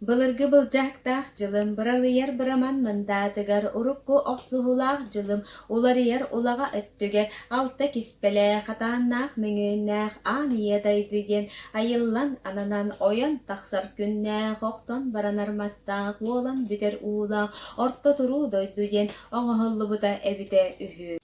Былыргы былжақтақ жылым, быралыяр быраман мындатыгар, урукку оксуһулаах жылым, уларыяр улаға өттүгер, алта киспеле, хатааннаах мөңүүннаах, ааныя дайдыден, айыллан ананан ойон тахсар күннаах, оқтон баранармастаах, уолан бүтер уулаах, орто туруу дойдуден, оҥоһоллубута эбите үһүү.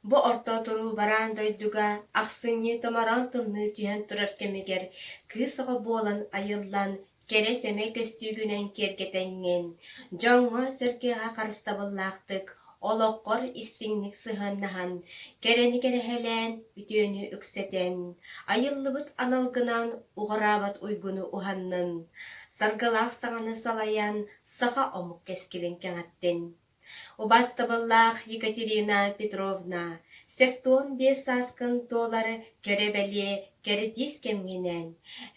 Бу орто туруу бараан дойдуга, ахсыҥñы томаран тымны түһэн турар кемигер, кыысоҕо буолан айыллан, кере семе көстүүгүнэн киэргэтэҥҥин, дьоҥҥо сыргыаҕа харыстабыллаахтык, олоққор истиҥник сыһаннаһан, керени кэрэһэлээн, үтүөнү үксэтэн, айыллыбыт аналгынан уҕараабат уйгуну уһаннын, саргалаах саҥаны салайан, саха омук кэскилин кэҥэттин. Убастабыллаах Екатерина Петровна, сектуон биэс сааскын туолары керебэлие керетис кемгинен,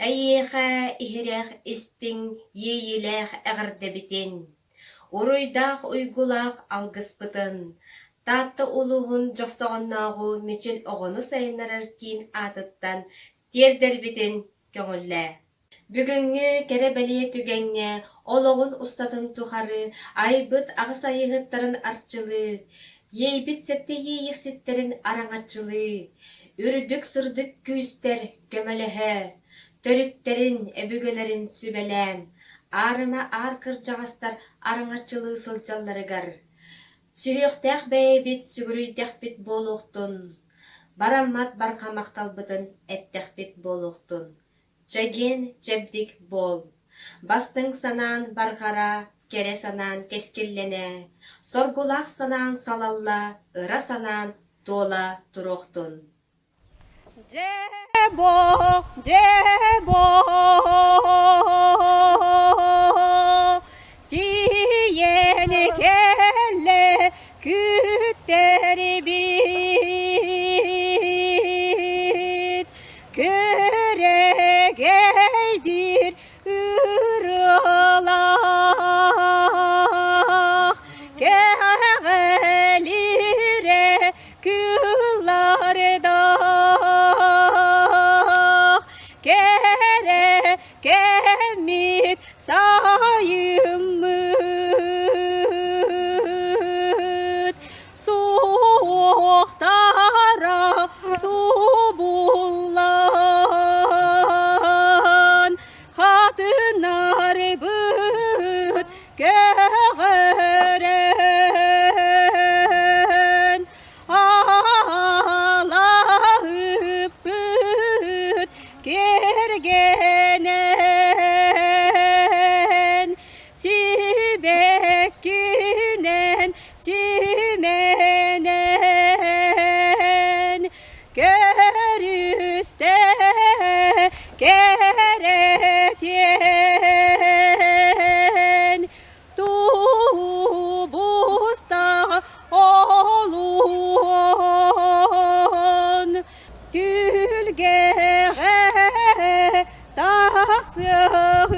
эйиэхэ иһирэх истиҥ ийиилээх эҕэрдэбитин, уруйдаах уйгулаах алгыспытын, таатта улуһун дьохсоҕоннооҕу мичил оҕону сайыннарар киин аатыттан тиэрдэрбитин көҥүллээ. Бүгүҥҥү керебэлие түгэҥҥэ олоҕун устатын тухары, айбыт аҕыс айыһыттарын арчылы, ийэйбит сэттиийиихситтерин араҥачылы, үрдүк сырдык күүстэр көмөлөһө, төрүттэрин эбүгөлэрин сүбэлээн, аарына аар кырдьаҕастар араҥачылыы сылдьалларыгар, сүһүөхтээх бэйэбит сүгүрүйдэхпит буолуохтун, бараммат бархамахталбытын эттэхпит буолуохтун. Чэгин чэбдик бол, бастың санаан бархара, кере санаан кескиллене, соргулаах санаан салалла, ыра санаан туола туруохтун. Дебо, тиени келле күттери бит, көрегейдир ырылаах, кэгэлире кыллардаах, кере кемит сайыммыт, суохтара субуллан, хатынар быт көгөрен, алаһып быт кергенен, сибеккинен сименен, көрүстэ керетен, тубуста олуон, түлгеге тахсыгы